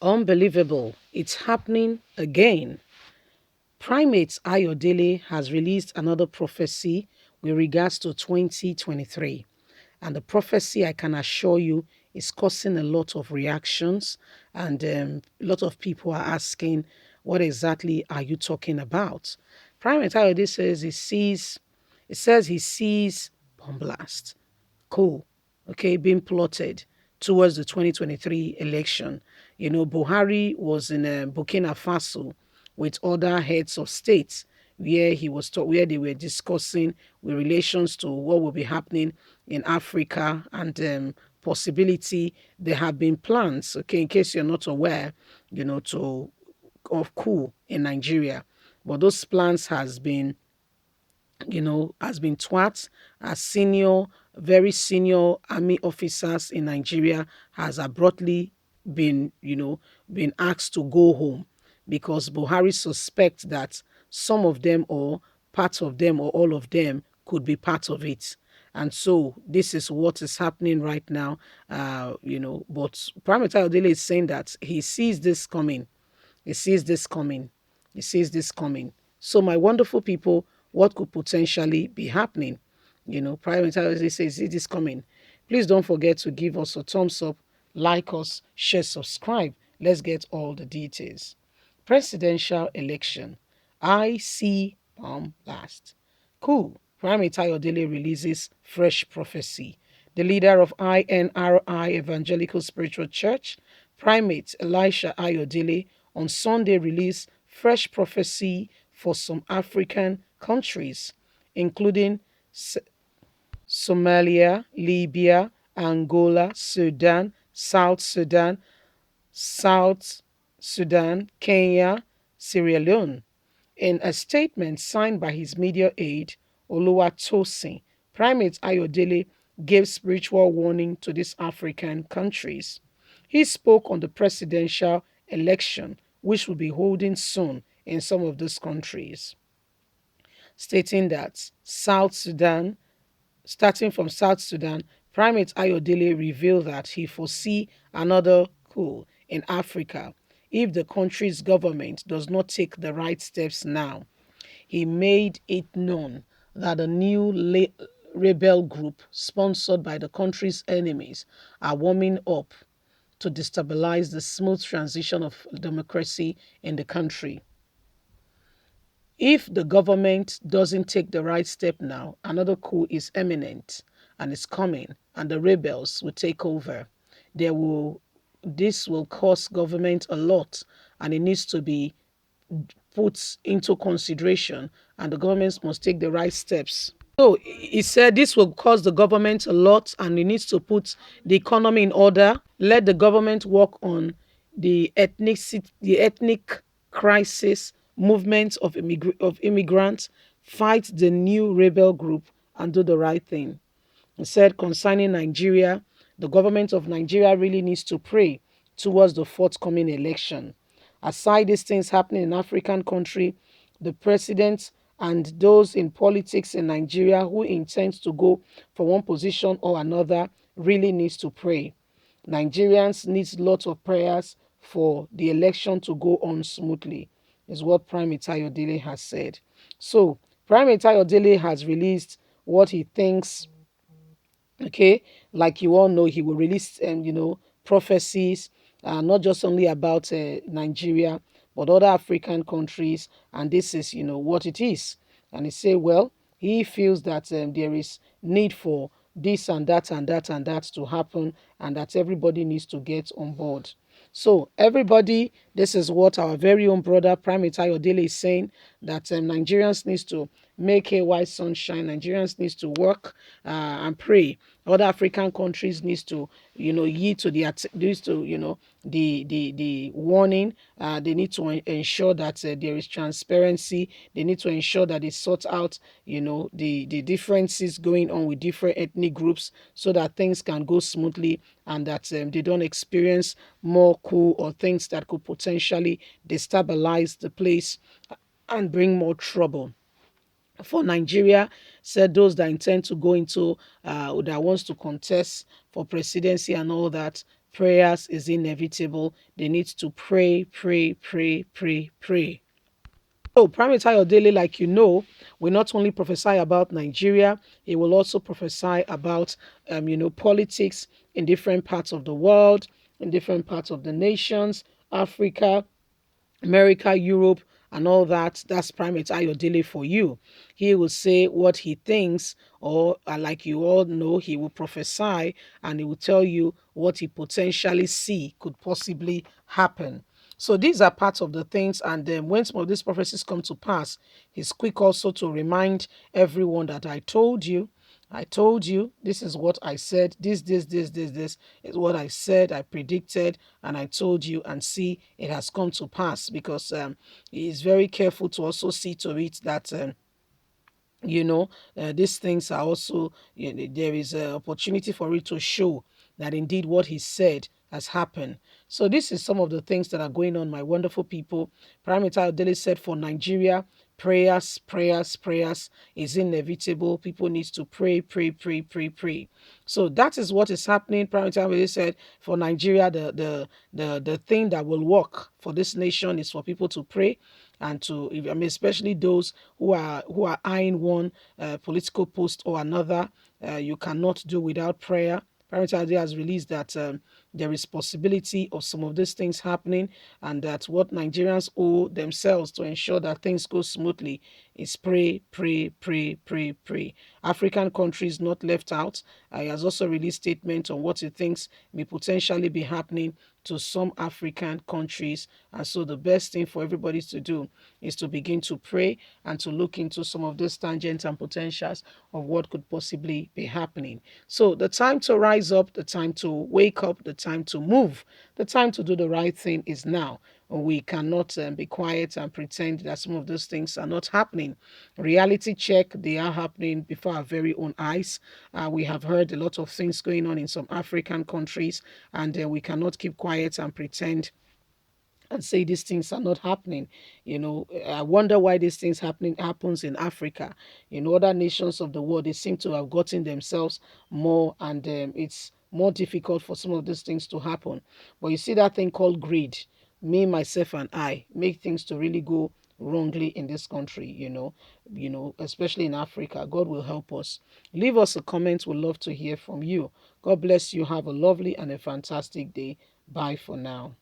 Unbelievable. It's happening again. Primate Ayodele has released another prophecy with regards to 2023. And the prophecy, I can assure you, is causing a lot of reactions. And a lot of people are asking, what exactly are you talking about? Primate Ayodele says he sees bomb blast. Cool. Okay, being plotted towards the 2023 election. You know, Buhari was in Burkina Faso with other heads of states where where they were discussing with relations to what will be happening in Africa and possibility there have been plans, okay, in case you're not aware, you know, to of coup in Nigeria. But those plans has been twat as very senior army officers in Nigeria has abruptly been asked to go home because Buhari suspects that some of them or part of them or all of them could be part of it. And so this is what is happening right now, but Prime Minister Odele is saying that he sees this coming. He sees this coming. He sees this coming. So, my wonderful people, what could potentially be happening? You know, Prime Minister says, "See this coming." Please don't forget to give us a thumbs up, like us, share, subscribe. Let's get all the details. Presidential election. I see last. Cool. Prime Minister Ayodele releases fresh prophecy. The leader of INRI Evangelical Spiritual Church, Primate Elisha Ayodele, on Sunday released fresh prophecy for some African countries, including Somalia, Libya, Angola, South Sudan, Kenya, Sierra Leone. In a statement signed by his media aide, Oluwatosin, Primate Ayodele gave spiritual warning to these African countries. He spoke on the presidential election, which will be holding soon in some of those countries, stating that starting from South Sudan, Primate Ayodele revealed that he foresee another coup in Africa if the country's government does not take the right steps now. He made it known that a new rebel group sponsored by the country's enemies are warming up to destabilize the smooth transition of democracy in the country. If the government doesn't take the right step now, another coup is imminent and is coming, and the rebels will take over. There will This will cost government a lot, and it needs to be put into consideration, and the governments must take the right steps. So he said this will cost the government a lot, and it needs to put the economy in order. Let the government work on the ethnic crisis, movement of immigrants, fight the new rebel group, and do the right thing. He said concerning Nigeria, the government of Nigeria really needs to pray towards the forthcoming election. Aside these things happening in African country, the president and those in politics in Nigeria who intend to go for one position or another really needs to pray. Nigerians need lots of prayers for the election to go on smoothly, is what Prime Minister Ayodele has said. So, Prime Minister Ayodele has released what he thinks. Okay, like you all know, he will release prophecies, not just only about Nigeria but other African countries, and this is what it is. And he say, well, he feels that there is need for this and that and that and that to happen, and that everybody needs to get on board. So everybody, this is what our very own brother Prime Minister Ayodele is saying, that Nigerians needs to make a white sunshine. Nigerians needs to work and pray. Other African countries needs to, yield to the warning. They need to ensure that there is transparency. They need to ensure that they sort out, the differences going on with different ethnic groups, so that things can go smoothly, and that they don't experience more coup or things that could potentially destabilize the place and bring more trouble for Nigeria. Said those that intend to go into that wants to contest for presidency and all that, Prayers is inevitable. They need to pray, pray, pray, pray, pray. So, PRIMATE daily, like you know, will not only prophesy about Nigeria, it will also prophesy about, politics in different parts of the world, in different parts of the nations, Africa, America, Europe, and all that. That's Primate Ayodele for you. He will say what he thinks, or like you all know, he will prophesy and he will tell you what he potentially see could possibly happen. So these are parts of the things, and then when some of these prophecies come to pass, he's quick also to remind everyone that I told you, this is what I said, this is what I said, I predicted, and I told you, and see, it has come to pass, because he is very careful to also see to it that these things are also, there is an opportunity for it to show that indeed what he said has happened. So this is some of the things that are going on, my wonderful people. Paramita Daily said for Nigeria, prayers, prayers, prayers is inevitable. People need to pray, pray, pray, pray, pray. So that is what is happening. Paramita Daily said for Nigeria, the thing that will work for this nation is for people to pray, and to, I mean, especially those who are eyeing one political post or another. You cannot do without prayer. Parental Day has released that there is possibility of some of these things happening, and that what Nigerians owe themselves to ensure that things go smoothly is pray, pray, pray, pray, pray. African countries not left out. He has also released statement on what he thinks may potentially be happening to some African countries. And so the best thing for everybody to do is to begin to pray and to look into some of those tangents and potentials of what could possibly be happening. So the time to rise up, the time to wake up, the time to move, the time to do the right thing is now. We cannot be quiet and pretend that some of those things are not happening. Reality check, they are happening before our very own eyes. We have heard a lot of things going on in some African countries, and we cannot keep quiet and pretend and say these things are not happening. I wonder why these things happens in Africa. In other nations of the world, they seem to have gotten themselves more, and it's more difficult for some of these things to happen. But you see that thing called greed, me, myself, and I make things to really go wrongly in this country, especially in Africa. God will help us. Leave us a comment. We'd love to hear from you. God bless you. Have a lovely and a fantastic day. Bye for now.